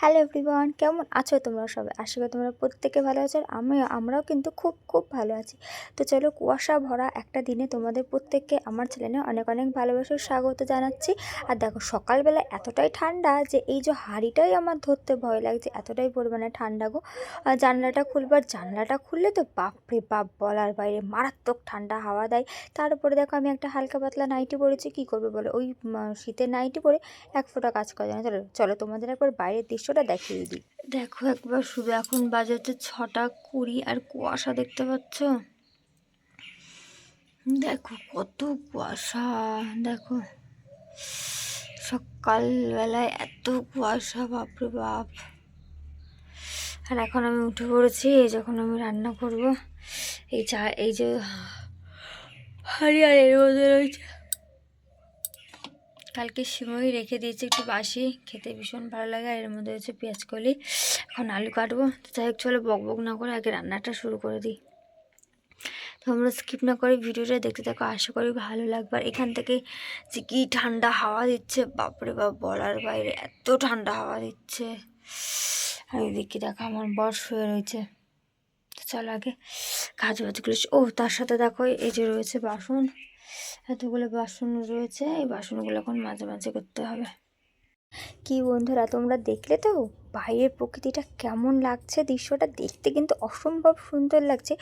Hello everyone, কেমন আছো তোমরা সবাই? আশা করি তোমরা প্রত্যেকে ভালো আছো। আর আমরাও কিন্তু খুব খুব ভালো আছি। তো চলো, কুয়াশা ভরা একটা দিনে তোমাদের প্রত্যেককে আমার চ্যানেলে অনেক অনেক ভালোবাসার স্বাগত জানাচ্ছি। আর দেখো, সকালবেলা এতটাই ঠান্ডা যে এই যে হাঁড়িটাই আমার ধরতে ভয় লাগছে, এতটাই পরিমাণে ঠান্ডা গো। আর জানলাটা খুললে তো বাপরে বাপ, বলার বাইরে মারাত্মক ঠান্ডা হাওয়া দেয়। তার উপরে দেখো, আমি একটা হালকা পাতলা নাইটি পরেছি, কী করবে বলো? ওই শীতের নাইটি পরে এক ফোঁটা কাজ করে না। চলো চলো, তোমাদের একবার বাইরের দৃশ্যটা দেখিয়ে দিই। দেখো একবার শুধু, এখন বাজে হচ্ছে 6টা 20, আর কুয়াশা দেখতে পাচ্ছ? দেখো কত কুয়াশা। দেখো সকালবেলায় এত কুয়াশা, বাপরে বাপ। আর এখন আমি উঠে পড়েছি, এই যখন আমি রান্না করব, এই যে হারিয়ার মধ্যে রয়েছে কালকে সিমই রেখে দিয়েছি, একটু বাসি, খেতে ভীষণ ভালো লাগে। আর এর মধ্যে হচ্ছে পেঁয়াজ কলি, এখন আলু কাটবো। তো যাই হোক, চলো বক বক না করে আগে রান্নাটা শুরু করে দিই। তোমরা স্কিপ না করে ভিডিওটা দেখতে থাকো, আশা করি ভালো লাগবে। আর এখান থেকে যে কী ঠান্ডা হাওয়া দিচ্ছে, বাপরে বাপ, বলার বাইরে এত ঠান্ডা হাওয়া দিচ্ছে। আর এদিকে দেখো আমার বর শুয়ে রয়েছে। তো চলো আগে কাজ বাজগুলো, তার সাথে দেখো এই যে রয়েছে বাসন, এতগুলো বাসন রয়েছে, এই বাসনগুলো এখন মাঝে মাঝে করতে হবে। কি বন্ধুরা, তোমরা দেখলে তো বাইরের প্রকৃতিটা কেমন লাগছে? দৃশ্যটা দেখতে কিন্তু অসম্ভব সুন্দর লাগছে,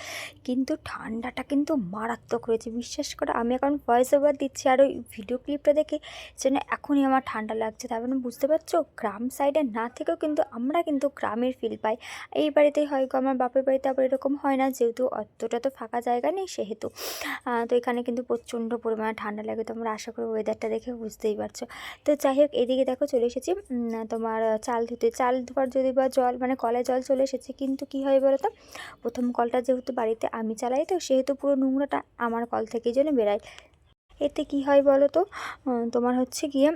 কিন্তু ঠান্ডাটা কিন্তু মারাত্মক রয়েছে। বিশ্বাস করে, আমি এখন ভয়েস ওভার দিচ্ছি আর ওই ভিডিও ক্লিপটা দেখে যেন এখনই আমার ঠান্ডা লাগছে। তার মানে বুঝতে পারছো, গ্রাম সাইডে না থেকেও কিন্তু আমরা কিন্তু গ্রামের ফিল পাই। এই বাড়িতেই হয়তো, আমার বাপের বাড়িতে আবার এরকম হয় না, যেহেতু অতটা তো ফাঁকা জায়গা নেই সেহেতু। তো এখানে কিন্তু প্রচণ্ড পরিমাণে ঠান্ডা লাগে, তোমরা আশা করি ওয়েদারটা দেখে বুঝতেই পারছো। তো যাই হোক, এদিকে দেখো চলে এসেছি তোমার চাল ধোয়ার যদি বা জল, মানে কলে জল চলে এসেছে। কিন্তু কি হয় বলো তো, প্রথম কলটা যেহেতু বাড়িতে আমি চালাই, তো সেহেতু পুরো নোংরাটা আমার কল থেকেই যেন বেরায়। এতে কি হয় বলো তো, তোমার হচ্ছে গিয়ে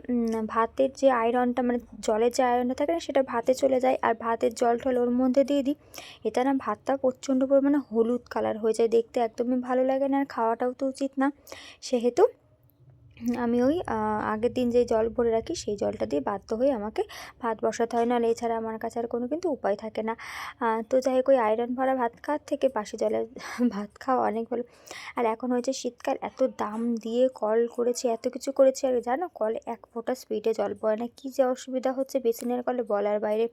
ভাতের যে আয়রনটা, মানে জলের যে আয়রনটা থাকে না, সেটা ভাতে চলে যায়। আর ভাতের জল টল ওর মধ্যে দিয়ে দিই, এটা না ভাতটা প্রচণ্ড পরিমাণে হলুদ কালার হয়ে যায়, দেখতে একদমই ভালো লাগে না, আর খাওয়াটাও তো উচিত না। সেহেতু আমি ওই আগের দিন যে জল ভরে রাখি, সেই জলটা দিয়ে বাধ্য হয়ে আমাকে ভাত বসাতে হয়, নাহলে এছাড়া আমার কাছে আর কোনো কিন্তু উপায় থাকে না। তো যাই হোক, ওই আয়রন ভরা ভাত খাওয়ার থেকে বাসি জলে ভাত খাওয়া অনেক ভালো। আর এখন হয়েছে শীতকাল, এত দাম দিয়ে কল করেছি, এত কিছু করেছি, আর জানো কলে এক ফোঁটা স্পিডে জল পড়ে না। কী যে অসুবিধা হচ্ছে বেসিনের কলে, বলার বাইরে।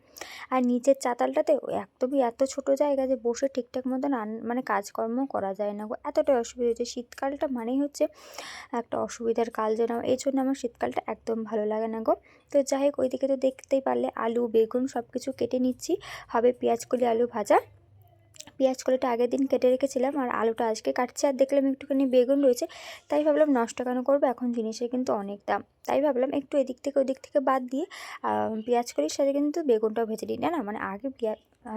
আর নিচের চাতালটাতে একদমই এত ছোট জায়গা যে বসে ঠিকঠাক মতন মানে কাজকর্ম করা যায় না গো, এতটাই অসুবিধা হচ্ছে। শীতকালটা মানেই হচ্ছে একটা অসুবিধার কাল যেন, এই জন্য আমার শীতকালটা একদম ভালো লাগে না গো। তো যাই হোক, ওইদিকে তো দেখতেই পারলে আলু বেগুন সব কিছু কেটে নিচ্ছি, হবে পেঁয়াজ কলি আলু ভাজা। পেঁয়াজ কলিটা আগের দিন কেটে রেখেছিলাম, আর আলুটা আজকে কাটছি। আর দেখলাম একটুখানি বেগুন রয়েছে, তাই ভাবলাম নষ্ট কেন করবো, এখন জিনিসের কিন্তু অনেক দাম, তাই ভাবলাম একটু এদিক থেকে ওদিক থেকে বাদ দিয়ে পেঁয়াজ কলির সাথে কিন্তু বেগুনটাও ভেজে দিই। না মানে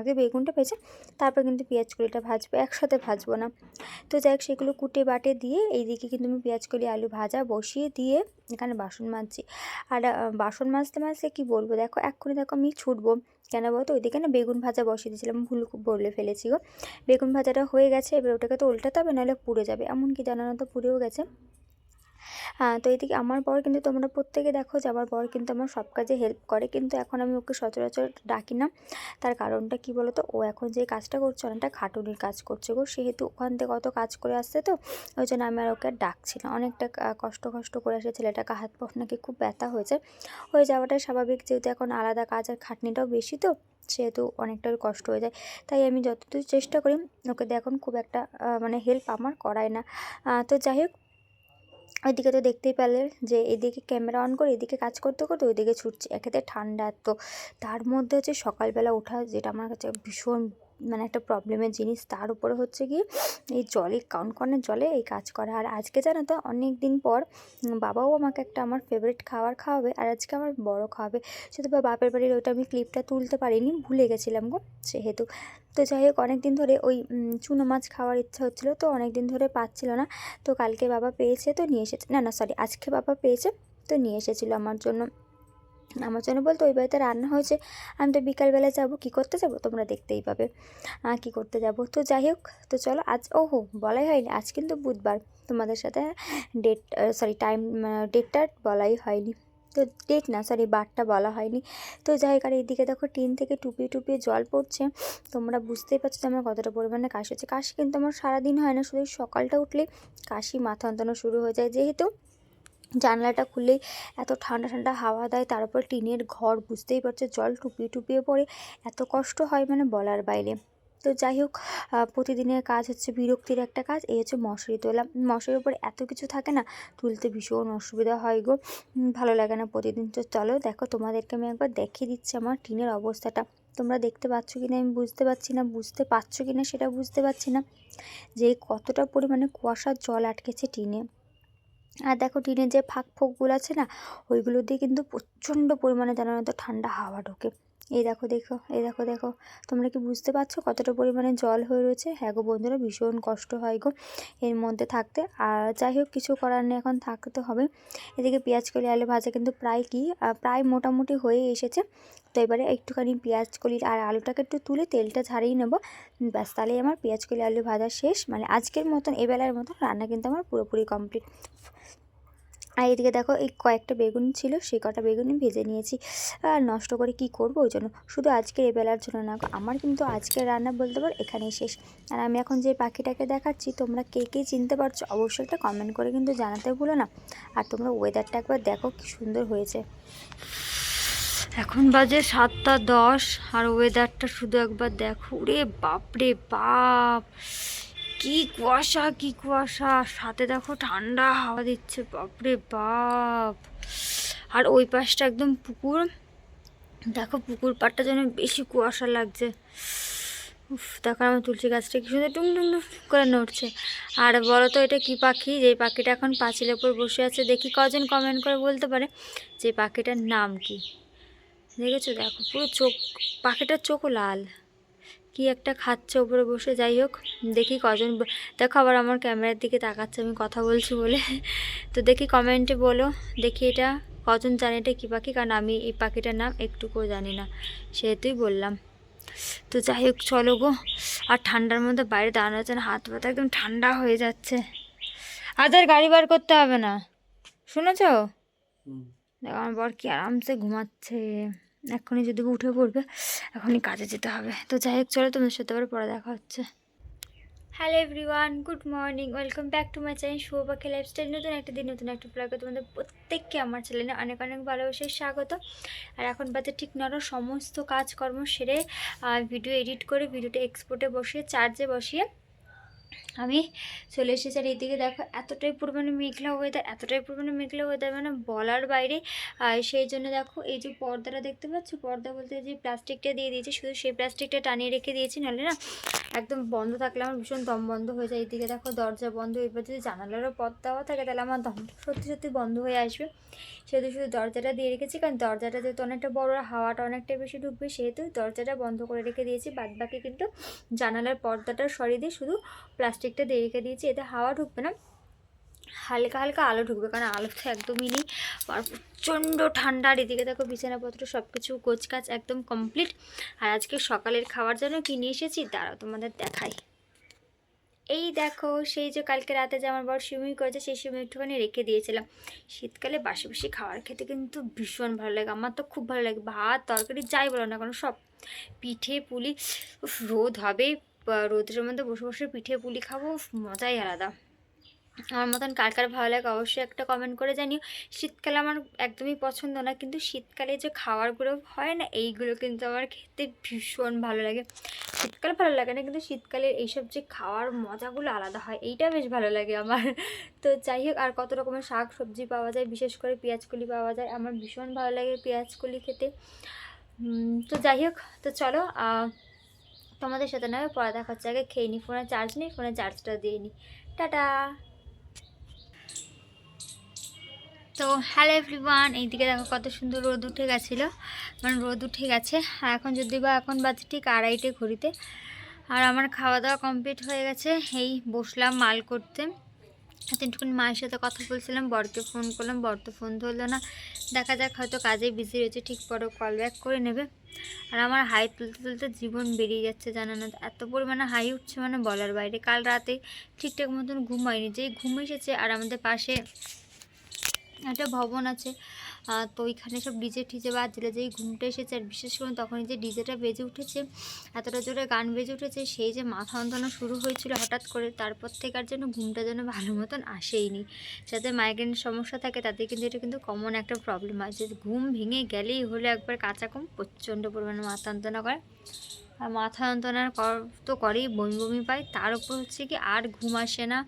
আগে বেগুনটা ভেজে তারপর কিন্তু পেঁয়াজ কলিটা ভাজবো, একসাথে ভাজবো না। তো যাই হোক, সেগুলো কুটে বাটে দিয়ে এইদিকে কিন্তু আমি পেঁয়াজ কলি আলু ভাজা বসিয়ে দিয়ে এখানে বাসন মাজছি। আর বাসন মাজতে মাজতে কী বলবো, দেখো এক্ষুনি দেখো আমি ছুটবো কেন বলতো, ওইদিকে না বেগুন ভাজা বসিয়ে দিয়েছিলাম, ভুল বলে ফেলেছি গো। বেগুন ভাজাটা হয়ে গেছে, এবার ওটাকে তো উল্টাতে হবে, নাহলে পুড়ে যাবে, এমনকি জানানো তো পুড়েও গেছে। তো এদিকে আমার বর কিন্তু, তোমরা প্রত্যেকে দেখো যে আমার বর কিন্তু আমার সব কাজে হেল্প করে, কিন্তু এখন আমি ওকে সচরাচর ডাকি না। তার কারণটা কি বলো তো, ও এখন যে কাজটা করছে অনেকটা খাটুনির কাজ করছে গো, সেহেতু ওখান থেকে অত কাজ করে আসছে, তো ওই জন্য আমি আর ওকে আর ডাকছি না। অনেকটা কষ্ট করে আসে ছেলেটাকে, হাত পা নাকি খুব ব্যথা হয়েছে, হয়ে যাওয়াটাই স্বাভাবিক, যেহেতু এখন আলাদা কাজ আর খাটনিটাও বেশি, তো সেহেতু অনেকটাই কষ্ট হয়ে যায়। তাই আমি যতদূর চেষ্টা করি ওকে দিয়ে এখন খুব একটা মানে হেল্প আমার করায় না। তো যাই হোক, ওইদিকে তো দেখতেই পেলে যে এদিকে ক্যামেরা অন করে এদিকে কাজ করতে করতে ওইদিকে ছুটছে, একেতে ঠান্ডা এত, তার মধ্যে হচ্ছে সকালবেলা ওঠা, যেটা আমার কাছে ভীষণ মানে একটা প্রবলেমের জিনিস, তার উপরে হচ্ছে কি এই জলে, কনকনে জলে এই কাজ করা। আর আজকে জানো তো, অনেক দিন পর বাবাও আমাকে একটা আমার ফেভারিট খাবার খাওয়াবে, আর আজকে আমার বড় খাওয়াবে। শুধু বা বাপের বাড়ির ওইটা আমি ক্লিপটা তুলতে পারিনি, ভুলে গেছিলাম গো সেহেতু। তো যাই হোক, অনেক দিন ধরে ওই চুনো মাছ খাওয়ার ইচ্ছা হচ্ছিলো, তো অনেক দিন ধরে পাচ্ছিল না। তো কালকে বাবা পেয়েছে, তো নিয়ে এসেছে, না সরি, আজকে বাবা পেয়েছে, তো নিয়ে এসেছিলো আমার জন্য। বলতে ওই বাড়িতে রান্না হয়েছে, আমি তো বিকালবেলা যাবো, কী করতে যাবো তোমরা দেখতেই পাবে কী করতে যাব। তো যাই হোক, তো চলো আজ, বলাই হয়নি, আজ কিন্তু বুধবার, তোমাদের সাথে ডেট, সরি টাইম, ডেটটা বলাই হয়নি। তো ডেট না, সরি বারটা বলা হয়নি। তো যাই হোক, আর এইদিকে দেখো টিন থেকে টুপিয়ে টুপিয়ে জল পড়ছে। তোমরা বুঝতেই পারছো যে আমার কতটা পরিমাণে কাশি হচ্ছে। কাশি কিন্তু আমার সারাদিন হয় না, শুধু সকালটা উঠলে কাশি মাথা যন্ত্রণা শুরু হয়ে যায়। যেহেতু জানলাটা খুললেই এত ঠান্ডা ঠান্ডা হাওয়া দেয়, তার উপর টিনের ঘর, বুঝতেই পারছো জল টুপিয়ে টুপিয়ে পড়ে, এত কষ্ট হয় মানে বলার বাইরে। তো যাই হোক, প্রতিদিনের কাজ হচ্ছে বিরক্তির একটা কাজ, এই হচ্ছে মশারি তোলা। মশারির উপর এত কিছু থাকে না, তুলতে ভীষণ অসুবিধা হয় গো, ভালো লাগে না প্রতিদিন। তো চলো দেখো, তোমাদেরকে আমি একবার দেখিয়ে দিচ্ছি আমার টিনের অবস্থাটা। তোমরা দেখতে পাচ্ছ কি না আমি বুঝতে পারছি না, বুঝতে পারছো কি না সেটা বুঝতে পারছি না, যে কতটা পরিমাণে কুয়াশার জল আটকেছে টিনে। আর দেখো টিনের যে ফাঁক ফোকগুলো আছে না, ওইগুলো দিয়ে কিন্তু প্রচণ্ড পরিমাণে জানানো তো ঠান্ডা হাওয়া ঢোকে। এই দেখো দেখো, এই দেখো দেখো, তোমরা কি বুঝতে পারছো কতটা পরিমাণে জল হয়ে রয়েছে? হ্যাঁ গো বন্ধুরা, ভীষণ কষ্ট হয় গো এর মধ্যে থাকতে। আর যাই হোক, কিছু করার নেই, এখন থাকতে হবে। এদিকে পেঁয়াজ কলি আলু ভাজা কিন্তু প্রায় মোটামুটি হয়ে এসেছে। তো এবারে একটুখানি পেঁয়াজ কলি আর আলুটাকে একটু তুলে তেলটা ঝারিয়ে নেবো, ব্যাস তাহলেই আমার পেঁয়াজ কলি আলু ভাজা শেষ। মানে আজকের মতন, এবেলার মতন রান্না কিন্তু আমার পুরোপুরি কমপ্লিট। আর এদিকে দেখো, এই কয়েকটা বেগুন ছিল, সেই কটা বেগুনই ভেজে নিয়েছি। আর নষ্ট করে কি করব, ওই জন্য শুধু আজকের এবেলার জন্য না, আমার কিন্তু আজকের রান্না বলতে পারো এখানেই শেষ। আর আমি এখন যে পাখিটাকে দেখাচ্ছি, তোমরা কে কে চিনতে পারছো অবশ্যই একটা কমেন্ট করে কিন্তু জানাতে ভুলো না। আর তোমরা ওয়েদারটা একবার দেখো কি সুন্দর হয়েছে। এখন বাজে 7টা 10, আর ওয়েদারটা শুধু একবার দেখো, রে বাপ রে বাপ, কি কুয়াশা কি কুয়াশা, সাথে দেখো ঠান্ডা হাওয়া দিচ্ছে, বাপরে বাপ। আর ওই পাশটা একদম পুকুর, দেখো পুকুর পাড়টা যেন বেশি কুয়াশা লাগছে। উফ, দেখো আমার তুলসী গাছটা কি সুন্দর টুং টুং টুং করে নড়ছে। আর বলো তো এটা কি পাখি? যে পাখিটা এখন পাঁচিলের উপর বসে আছে, দেখি কজন কমেন্ট করে বলতে পারে যে পাখিটার নাম কি। দেখেছো, দেখো পুরো চোখ, পাখিটার চোখও লাল, কি একটা খাচ্ছে ওপরে বসে। যাই হোক, দেখি কজন, দেখো আবার আমার ক্যামেরার দিকে তাকাচ্ছে আমি কথা বলছি বলে। তো দেখি কমেন্টে বলো, দেখি এটা কজন জানে এটা কী পাখি, কারণ আমি এই পাখিটার নাম একটুকুও জানি না, সেহেতুই বললাম। তো যাই হোক চলো গো, আর ঠান্ডার মধ্যে বাইরে দাঁড়ানো যাচ্ছে না, হাত পাতা একদম ঠান্ডা হয়ে যাচ্ছে। আর গাড়ি বার করতে হবে না, শুনেছ? দেখো আমার বর কি আরামসে ঘুমাচ্ছে, এখনই যদি উঠে পড়বে, এখনই কাজে যেতে হবে। তো যাই হোক চলো, তোমাদের সাথে আবার পরে দেখা হচ্ছে। Hello everyone, good morning, welcome back to my channel Shubho Pakhi lifestyle. নতুন একটা দিন, নতুন একটা ব্লগে তোমাদের প্রত্যেককে আমার চ্যানেলে অনেক অনেক ভালোবাসে স্বাগত। আর এখন বাজে ঠিক সমস্ত কাজকর্ম সেরে ভিডিও এডিট করে ভিডিওটা এক্সপোর্টে বসিয়ে চার্জে বসিয়ে আমি চলে এসেছি। আর এইদিকে দেখো এতটাই পরিমাণে মেঘলা ওয়েদার, এতটাই পরিমাণে মেঘলা ওয়েদার মানে বলার বাইরে। সেই জন্য দেখো এই যে পর্দাটা দেখতে পাচ্ছ, পর্দা বলতে যে প্লাস্টিকটা দিয়ে দিয়েছি, শুধু সেই প্লাস্টিকটা টানিয়ে রেখে দিয়েছি, নাহলে না একদম বন্ধ থাকলে আমার ভীষণ দম বন্ধ হয়ে যায়। এইদিকে দেখো দরজা বন্ধ, এবার যদি জানালারও পথ দেওয়া থাকে তাহলে আমার দমটা সত্যি সত্যি বন্ধ হয়ে আসবে। সেহেতু শুধু দরজাটা দিয়ে রেখেছি, কারণ দরজাটা যেহেতু অনেকটা বড়, হাওয়াটা অনেকটা বেশি ঢুকবে, সেহেতু দরজাটা বন্ধ করে রেখে দিয়েছি। বাদবাকি কিন্তু জানালার পর্দাটা সরিয়ে দিয়ে শুধু প্লাস্টিকটা দিয়ে রেখে দিয়েছি, এতে হাওয়া ঢুকবে না, হালকা হালকা আলো ঢুকবে, কারণ আলো তো একদমই নেই। আর প্রচণ্ড ঠান্ডা। আর এদিকে দেখো বিছানাপত্র সব কিছু গোছকাজ একদম কমপ্লিট। আর আজকে সকালের খাওয়ার জন্য কি নিয়ে এসেছি দাঁড়াও তোমাদের দেখাই। এই দেখো, সেই যে কালকে রাতে যে আমার বর সিমুই করেছে, সেই সিমুই একটুখানি রেখে দিয়েছিলাম। শীতকালে বাসি বাসি খাবার খেতে কিন্তু ভীষণ ভালো লাগে, আমার তো খুব ভালো লাগে। ভাত তরকারি যাই বলো না কারণ সব, পিঠে পুলি, রোদ হবে, রোদের মধ্যে বসে বসে পিঠে পুলি খাবো, মজাই আলাদা। আমার মতন কার কার ভালো লাগে অবশ্যই একটা কমেন্ট করে জানিও। শীতকালে আমার একদমই পছন্দ না, কিন্তু শীতকালে যে খাবারগুলো হয় না, এইগুলো কিন্তু আমার খেতে ভীষণ ভালো লাগে। শীতকালে ভালো লাগে না, কিন্তু শীতকালের এইসব যে খাওয়ার মজাগুলো আলাদা হয়, এইটা বেশ ভালো লাগে আমার। তো যাই হোক, আর কত রকমের শাক সবজি পাওয়া যায়, বিশেষ করে পেঁয়াজকলি পাওয়া যায়, আমার ভীষণ ভালো লাগে পেঁয়াজকলি খেতে। তো যাই হোক, তো চলো তোমাদের সাথে নয় পরে দেখা হচ্ছে। আগে খেয়ে নিই, ফোনে চার্জ নেই, ফোনে চার্জটা দিয়ে নিই। টাটা। তো হ্যালো এভরিওয়ান, এইদিকে দেখো কত সুন্দর রোদ উঠে গেছিলো, মানে রোদ উঠে গেছে। আর এখন যদি বা এখন বাজে ঠিক 2:30 ঘড়িতে। আর আমার খাওয়া দাওয়া কমপ্লিট হয়ে গেছে, এই বসলাম মাল করতে। তিনটুকুনি মায়ের সাথে কথা বলছিলাম, বরকে ফোন করলাম, বর তো ফোন ধরলো না, দেখা যাক হয়তো কাজে বিজি রয়েছে, ঠিক পরে কল ব্যাক করে নেবে। আর আমার হাই তুলতে তুলতে জীবন বেরিয়ে যাচ্ছে, জানো না, এত পরিমাণে হাই উঠছে মানে বলার বাইরে। কাল রাতে ঠিকঠাক মতন ঘুম হয়নি, যেই ঘুম এসেছে। আর আমাদের পাশে একটা ভবন আছে, তো ওইখানে সব ডিজে টিজে বাজছিল, যেই ঘুমটা এসেছে আর বিশেষ করে তখনই যে ডিজেটা বেজে উঠেছে, এতটা জোরে গান বেজে উঠেছে, সেই যে মাথা যন্ত্রণা শুরু হয়েছিল হঠাৎ করে, তারপর থেকে আর যেন ঘুমটা যেন ভালো মতন আসেইনি। যাতে মাইগ্রেনের সমস্যা থাকে তাদের কিন্তু এটা কিন্তু কমন একটা প্রবলেম হয়, যে ঘুম ভেঙে গেলেই হলো একবার কাঁচা ঘুম প্রচণ্ড পরিমাণে মাথা যন্ত্রণা করে। আর মাথা যন্ত্রণার তো করেই, বমি বমি পায়, তার উপর হচ্ছে কি আর ঘুম আসে না।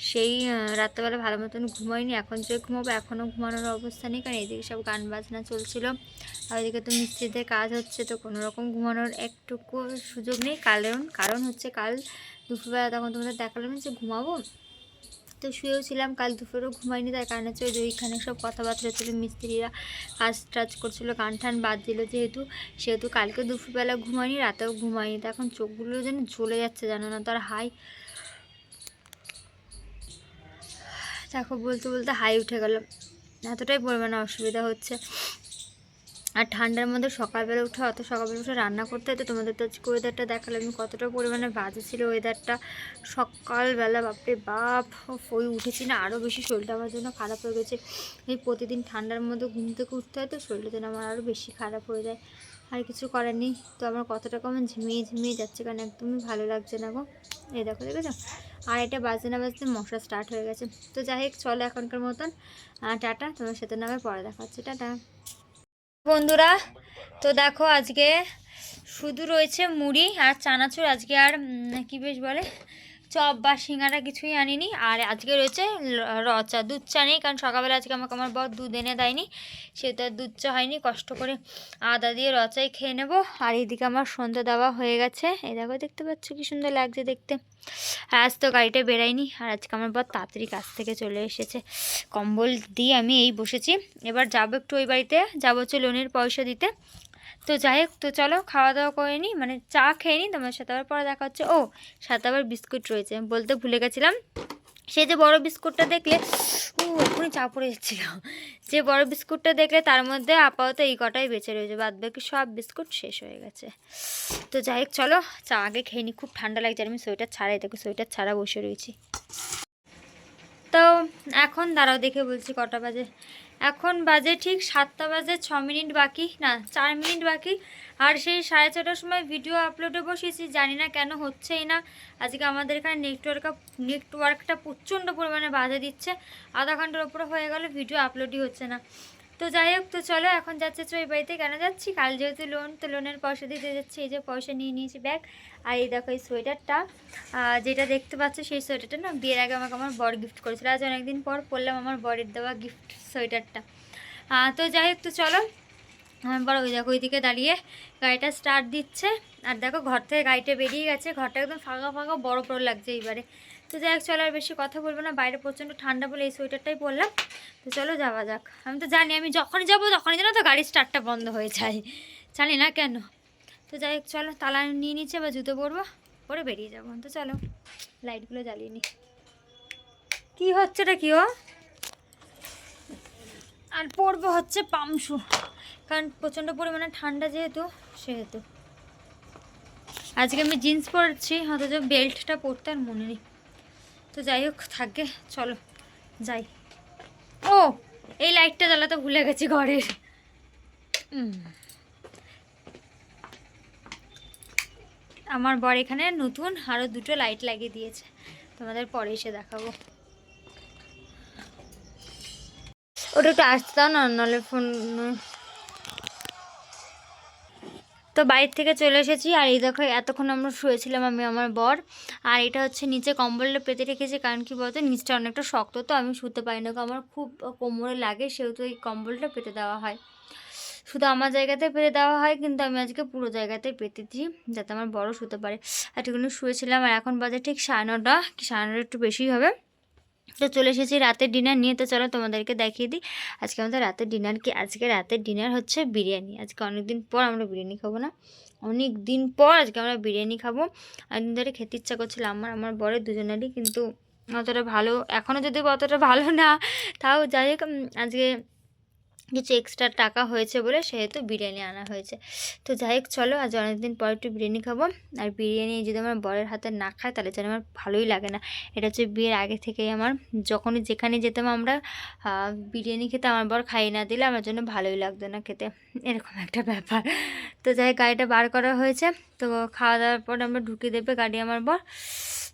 সেই রাত্রেবেলা ভালো মতন ঘুমায়নি, এখন যে ঘুমাবো এখনও ঘুমানোর অবস্থা নেই, কারণ এদিকে সব গান বাজনা চলছিল, আর ওইদিকে তো মিস্ত্রিদের কাজ হচ্ছে, তো কোনো রকম ঘুমানোর একটুকু সুযোগ নেই। কারণ হচ্ছে কাল দুপুরবেলা তখন তোমাদের দেখালাম যে ঘুমাবো, তো শুয়েও ছিলাম, কাল দুপুরেও ঘুমাইনি, তার কারণ হচ্ছে ওই যে ওইখানে সব কথাবার্তা হচ্ছিলো, মিস্ত্রিরা কাজ টাজ করছিলো, গান টান বাদ দিল, সেহেতু কালকে দুপুরবেলা ঘুমাইনি, রাতেও ঘুমাইনি। তো এখন চোখগুলো যেন জ্বলে যাচ্ছে, জানো না, তার হাই দেখো বলতে বলতে হাই উঠে গেল, এতটাই পরিমাণে অসুবিধা হচ্ছে। আর ঠান্ডার মধ্যে সকালবেলা উঠে সকালবেলা উঠে রান্না করতে হয়। তো তোমাদের তো আজকে ওয়েদারটা দেখালাম আমি কতটা পরিমাণে বাজে ছিল ওয়েদারটা সকালবেলা, বাপরে বাপ, ওই উঠেছি না আরও বেশি শরীরটা আমার জন্য খারাপ হয়ে গেছে। এই প্রতিদিন ঠান্ডার মধ্যে ঘুম থেকে উঠতে হয়, তো শরীরটা যেন আমার আরও বেশি খারাপ হয়ে যায়। আর কিছু করার নেই, তো আমার কতটা কেমন ঝিমিয়ে যাচ্ছে, কারণ একদমই ভালো লাগছে না গো। এই দেখেছো, আর এটা বাজতে না বাজতে মশা স্টার্ট হয়ে গেছে। তো যাই হোক, চলো এখনকার মতন টাটা, তোমার সাথে না আবার পরে দেখা হচ্ছে, টাটা বন্ধুরা। তো দেখো আজকে শুধু রয়েছে মুড়ি আর চানাচুর, আজকে আর কি বেশ বলে চপ বা সিঙ্গারা কিছুই আনিনি। আর আজকে রয়েছে রচা, দুধ চা নেই, কারণ সকালবেলা আজকে আমাকে আমার বর দুধ এনে দেয়নি, সেটা আর দুধ চা হয়নি, কষ্ট করে আদা দিয়ে রচাই খেয়ে নেবো। আর এইদিকে আমার সন্ধ্যা দেওয়া হয়ে গেছে, এই দেখো দেখতে পাচ্ছ কি সুন্দর লাগছে দেখতে। আর আজ তো গাড়িটা বেরাইনি, আর আজকে আমার বর তাড়াতাড়ি কাছ থেকে চলে এসেছে, কম্বল দিয়ে আমি এই বসেছি। এবার যাবো একটু ওই বাড়িতে, যাবো হচ্ছে লোনের পয়সা দিতে। তো যাই হোক, তো চলো খাওয়া দাওয়া করে নিই, মানে চা খেয়ে নিই, তোমার সাথে আবার পরে দেখা হচ্ছে। ও সাথে আবার বিস্কুট রয়েছে, বলতে ভুলে গেছিলাম, সে যে বড় বিস্কুটটা দেখলে, এক্ষুনি চা পড়ে যাচ্ছিল, যে বড় বিস্কুটটা দেখলে তার মধ্যে আপাতত এই কটাই বেঁচে রয়েছে, বাদ বাকি সব বিস্কুট শেষ হয়ে গেছে। তো যাই হোক চলো চা আগে খেয়ে নিই, খুব ঠান্ডা লাগছে, আর আমি সোয়েটার ছাড়াই দেখো, সোয়েটার ছাড়া বসে রয়েছি। তো এখন দাঁড়াও দেখে বলছি কটা বাজে, এখন বাজে ঠিক 7টা বাজে 6 মিনিট বাকি, না 4 মিনিট বাকি। আর সেই 6:30টার সময় ভিডিও আপলোডে বসিয়েছি, জানি না কেন হচ্ছেই না। আজকে আমাদের এখানে নেটওয়ার্কটা প্রচণ্ড পরিমাণে বাধা দিচ্ছে, আধা ঘন্টার উপরে হয়ে গেল ভিডিও আপলোডই হচ্ছে না। তো যাই হোক, তো চলো এখন যাচ্ছে ওই বাড়িতে, কেন যাচ্ছি, কাল যেহেতু লোন, তো লোনের পয়সা দিতে যাচ্ছি, এই যে পয়সা নিয়ে নিয়েছি ব্যাগ। আর এই দেখো এই সোয়েটারটা, যেটা দেখতে পাচ্ছ সেই সোয়েটারটা না বিয়ের আগে আমাকে আমার বর গিফট করেছিল, আজ অনেকদিন পর পরলাম আমার বরের দেওয়া গিফট সোয়েটারটা। তো যাই হোক, তো চলো আমার বড় ওই দেখো ওইদিকে দাঁড়িয়ে গাড়িটা স্টার্ট দিচ্ছে, আর দেখো ঘর থেকে গাড়িটা বেরিয়ে গেছে, ঘরটা একদম ফাঁকা ফাঁকা বড় বড় লাগছে এইবারে। তো যাই হোক চলো, আর বেশি কথা বলবো না, বাইরে প্রচণ্ড ঠান্ডা বলে এই সোয়েটারটাই পরলাম। তো চলো যাওয়া যাক। আমি তো জানি আমি যখনই যাবো তখনই যেন তো গাড়ির স্টার্টটা বন্ধ হয়ে যায়, জানি না কেন। তো যাই হোক চলো, তালা নিয়ে নিচ্ছে, বা জুতো পরবো, পরে বেরিয়ে যাবো। তো চলো লাইটগুলো জ্বালিয়ে নি। কী হচ্ছেটা কি ও, আর পরবো হচ্ছে পামশু, কারণ প্রচণ্ড পরিমাণে ঠান্ডা সেহেতু আজকে আমি জিন্স পরছি, অথচ বেল্টটা পরতে আর মনে নেই। তো যাই হোক থাকবে, চলো যাই। ও এই লাইটটা জ্বালাতে ভুলে গেছি ঘরের। আমার বর এখানে নতুন আরও 2টো লাইট লাগিয়ে দিয়েছে, তোমাদের পরে এসে দেখাবো। ওটা একটু আসতে দাও না, নাহলে ফোন। তো বাইরে থেকে চলে এসেছি, আর এই দেখো এতক্ষণ আমরা শুয়েছিলাম আমি আমার বর, আর এটা হচ্ছে নিচে কম্বলটা পেতে রেখেছি, কারণ কি বলতো নিচটা অনেকটা শক্ত, তো আমি শুতে পারি না, আমার খুব কোমরে লাগে, সেহেতু এই কম্বলটা পেতে দেওয়া হয়, শুধু আমার জায়গাতে পেতে দেওয়া হয়, কিন্তু আমি আজকে পুরো জায়গাতে পেতেছি যাতে আমার বড় শুতে পারে। আর এটুকুনি শুয়েছিলাম, আর এখন বাজে ঠিক 9:30, কি 9:30 একটু বেশি হবে। তো চলে এসেছি রাতের ডিনার নিয়ে, তো চলো তোমাদেরকে দেখিয়ে দিই আজকে আমাদের রাতের ডিনার কি। আজকে রাতের ডিনার হচ্ছে বিরিয়ানি, আজকে অনেক দিন পর আমরা বিরিয়ানি খাবো, না অনেক দিন পর আজকে আমরা বিরিয়ানি খাবো। একদিন ধরে খেতে ইচ্ছা করছিল আমার বরের দুজনেরই, কিন্তু অতটা ভালো এখনও যদি অতটা ভালো না, তাও যাই হোক আজকে কিছু এক্সট্রা টাকা হয়েছে বলে সেহেতু বিরিয়ানি আনা হয়েছে। তো যাই হোক চলো, আজ অনেকদিন পর একটু বিরিয়ানি খাবো। আর বিরিয়ানি যদি আমার বরের হাতে না খায় তাহলে যেন আমার ভালোই লাগে না। এটা হচ্ছে বিয়ের আগে থেকেই আমার, যখনই যেখানে যেতাম আমরা বিরিয়ানি খেতে, আমার বর খাইয়ে না দিলে আমার জন্য ভালোই লাগতো না খেতে, এরকম একটা ব্যাপার। তো যাই হোক, গাড়িটা বার করা হয়েছে। তো খাওয়া দাওয়ার পর আমরা ঢুকিয়ে দেবে গাড়ি আমার বর,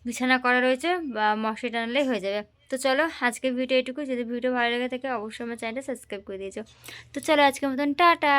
বিছানা করা রয়েছে বা মশারি টানলেই হয়ে যাবে। তো চলো আজকের ভিডিও এটুকু। যদি ভিডিও ভালো লেগে থাকে অবশ্যই আমার চ্যানেলটা সাবস্ক্রাইব করে দিয়েছো। তো চলো আজকের মতন টাটা।